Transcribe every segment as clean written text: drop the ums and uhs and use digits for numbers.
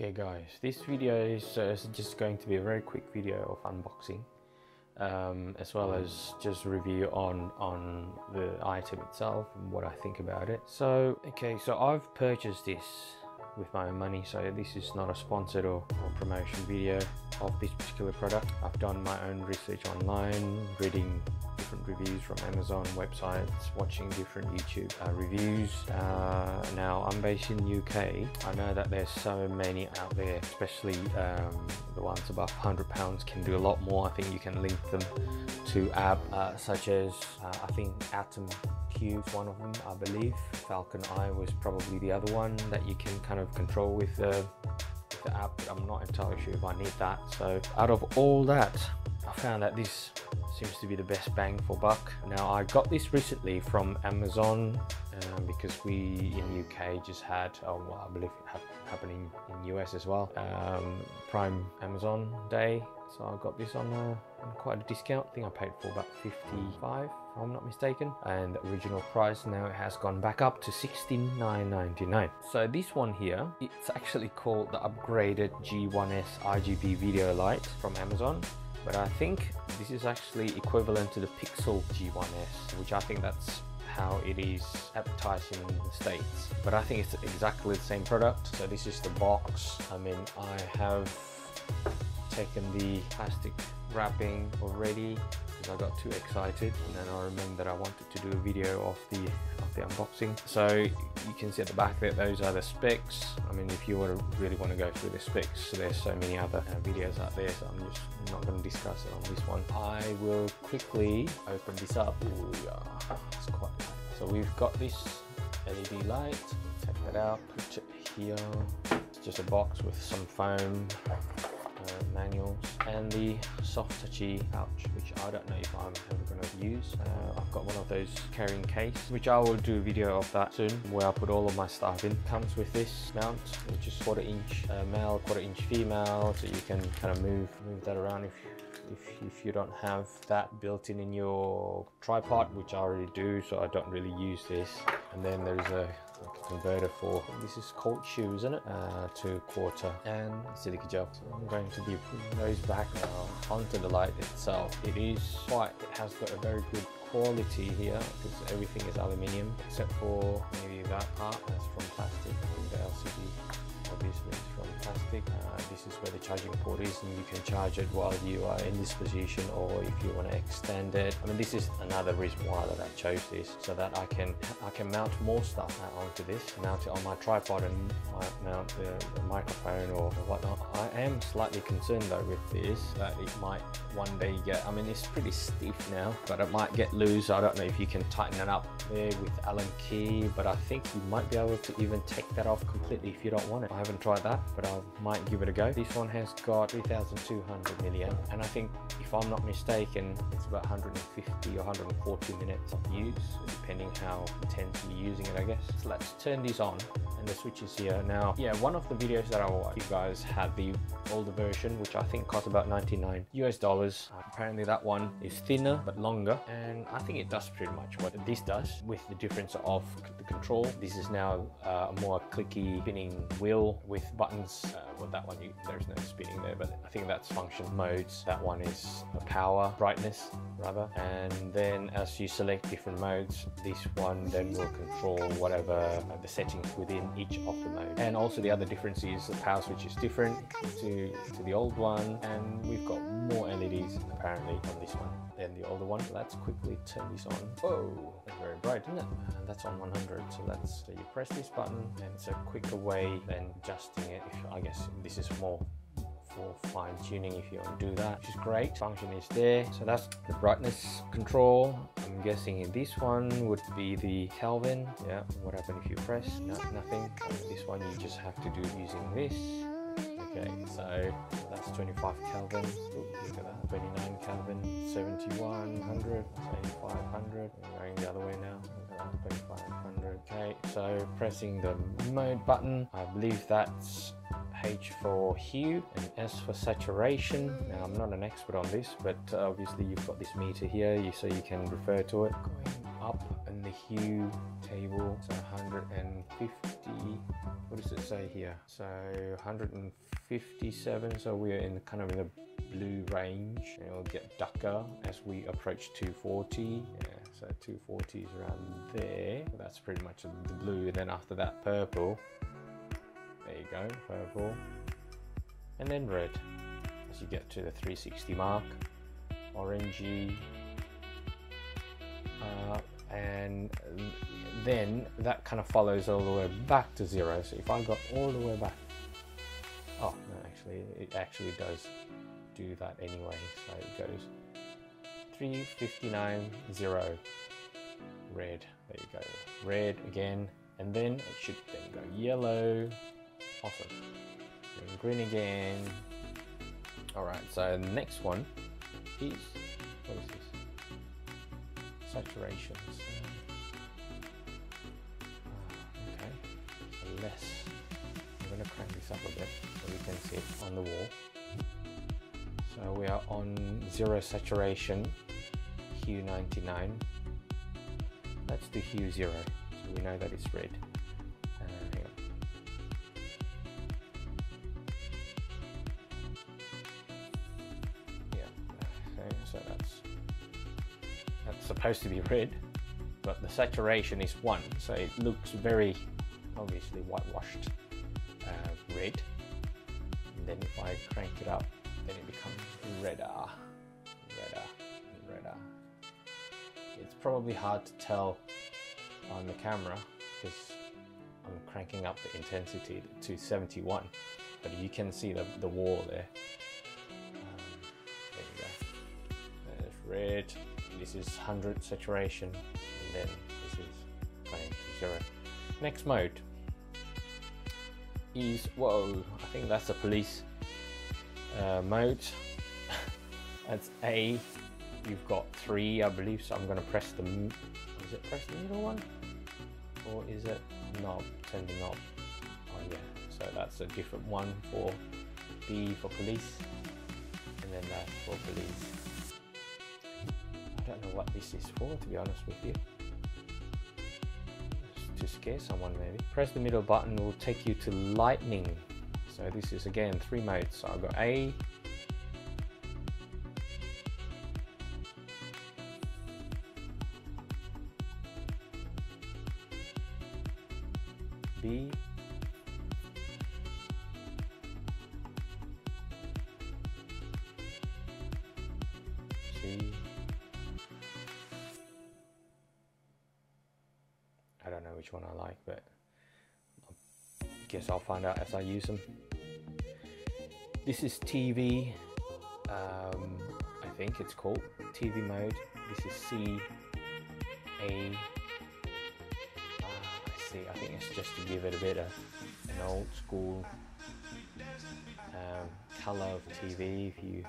Okay guys, this video is just going to be a very quick video of unboxing, as well as just review on the item itself and what I think about it. So I've purchased this with my own money, so this is not a sponsored or promotion video of this particular product. I've done my own research online, reading different reviews from Amazon websites, watching different YouTube reviews. Now I'm based in UK. I know that there's so many out there, especially the ones above £100 can do a lot more. I think you can link them to apps such as I think Atom Q is one of them, I believe. Falcon Eye was probably the other one that you can kind of control with the app, but I'm not entirely sure if I need that. So out of all that, I found that this seems to be the best bang for buck. Now I got this recently from Amazon because we in UK just had, I believe it happening in US as well, Prime Amazon Day. So I got this on quite a discount. I think I paid for about 55 if I'm not mistaken, and the original price now it has gone back up to $69.99. So this one here, it's actually called the upgraded G1S RGB video light from Amazon, but I think this is actually equivalent to the Pixel G1S, which I think that's how it is advertised in the States, but I think it's exactly the same product. So this is the box. I mean, I have taken the plastic wrapping already because I got too excited, and then I remembered that I wanted to do a video of the unboxing. So you can see at the back that those are the specs. I mean, if you really want to go through the specs, there's so many other videos out there, so I'm just not going to discuss it on this one. I will quickly open this up. Ooh, yeah, it's quite light. So we've got this LED light. Take that out, put it here. It's just a box with some foam, manuals, and the soft touchy pouch, which I don't know if I'm ever going to use. I've got one of those carrying case, which I will do a video of that soon, where I put all of my stuff in. Comes with this mount, which is 1/4 inch male, 1/4 inch female, so you can kind of move that around if you don't have that built in your tripod, which I already do, so I don't really use this. And then there's a converter for, this is cold shoe, isn't it, to 1/4, and silica gel. So I'm going to be putting those back now onto the light itself. It has got a very good quality here because everything is aluminium except for maybe that part that's from plastic, and the LCD obviously is from plastic. This is where the charging port is, and you can charge it while you are in this position, or if you want to extend it. I mean, this is another reason why that I chose this, so that I can mount more stuff onto this, mount it on my tripod, and mount the microphone or whatnot. I am slightly concerned though with this, that it might one day get, I mean, it's pretty stiff now, but it might get loose. I don't know if you can tighten it up there with Allen key, but I think you might be able to even take that off completely if you don't want it. I haven't tried that, but I might give it a go. This one has got 3200 milliamp, and I think, if I'm not mistaken, it's about 150 or 140 minutes of use, depending how intense you're using it, I guess. So let's turn this on, and the switch is here. Now, yeah, one of the videos that I watched, you guys had the older version, which I think cost about $99 US. Apparently that one is thinner but longer, and I think it does pretty much what this does, with the difference of the control. This is now a more clicky spinning wheel with buttons. Well, that one, there's no spinning there, but I think that's function modes. That one is a power, brightness rather, and then as you select different modes, this one then will control whatever the settings within each of the modes. And also the other difference is the power switch is different to the old one, and we've got more LEDs apparently on this one than the older one. Let's quickly turn this on. Whoa, that's very bright, isn't it? And that's on 100. So you press this button, and it's a quicker way than adjusting it. I guess this is more for fine tuning if you want to do that, which is great. Function is there. So that's the brightness control. I'm guessing in this one would be the Kelvin. Yeah, what happens if you press? No, nothing. This one you just have to do using this. Okay, so that's 25 Kelvin. Ooh, look at that. 29 Kelvin, 7100, 8500. I'm going the other way now. 2500. Okay, so pressing the mode button, I believe that's H for hue and S for saturation. Now, I'm not an expert on this, but obviously you've got this meter here, so you can refer to it. Going up in the hue table. So 150, what does it say here? So 157, so we're in kind of in the blue range, and it'll get darker as we approach 240. Yeah, so 240 is around there. That's pretty much the blue. And then after that, purple. There you go, purple. And then red as you get to the 360 mark. Orangey. And then that kind of follows all the way back to 0. So if I got all the way back, oh no, actually it actually does do that anyway. So it goes 359, 0, red. There you go, red again, and then it should then go yellow. Awesome. And green again. All right. So the next one is, what is this? Saturations. Okay, so less. I'm going to crank this up a bit so we can see it on the wall. So we are on 0 saturation, hue 99. Let's do hue 0, so we know that it's red. Hang on. Yeah, okay, so that's supposed to be red, but the saturation is 1, so it looks very obviously whitewashed red. And then if I crank it up, then it becomes redder. It's probably hard to tell on the camera because I'm cranking up the intensity to 71, but you can see the wall there. There you go. There's red. This is 100 saturation, and then this is going to 0. Next mode is, whoa, I think that's a police mode. That's A. You've got 3, I believe, so I'm going to press the, is it press the middle one? Or is it knob, turn the knob? Oh yeah, so that's a different one for B for police, and then that's for police. I don't know what this is for, to be honest with you. Just to scare someone maybe. Press the middle button will take you to lightning. So this is again 3 modes. So I've got A, B, C. I don't know which one I like, but I guess I'll find out as I use them. This is TV, I think it's called TV mode. This is C, A. I think it's just to give it a bit of an old school color of TV if you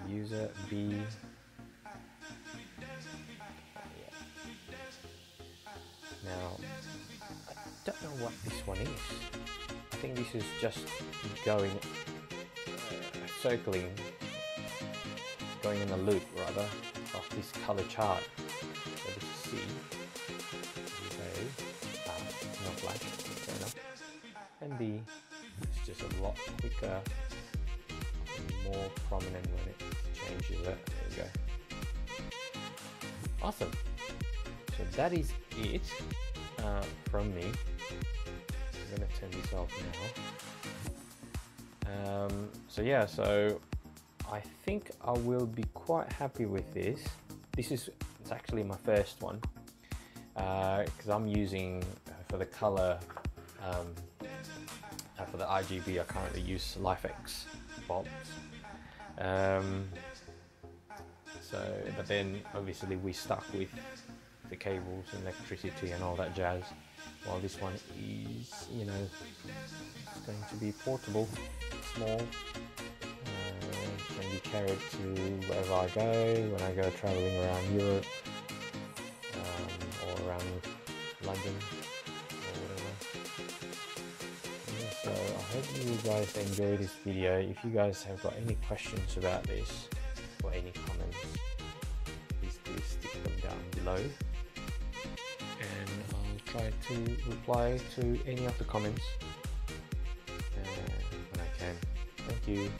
use it. B. Now I don't know what this one is. I think this is just going circling, going in a loop rather of this color chart. So this is C. Not black, fair enough. And B is just a lot quicker and more prominent when it changes it. There we go. Awesome. So that is it from me. I'm gonna turn this off now. So yeah, so I think I will be quite happy with this. It's actually my first one. Because I'm using for the color for the RGB, I currently use LifeX bulbs. But then obviously we stuck with the cables and electricity and all that jazz. While this one is, you know, it's going to be portable, small, can be carried to wherever I go when I go traveling around Europe. Around London or whatever. Yeah, so I hope you guys enjoy this video. If you guys have got any questions about this or any comments, please do stick them down below. below, and I'll try to reply to any of the comments when I can. Thank you.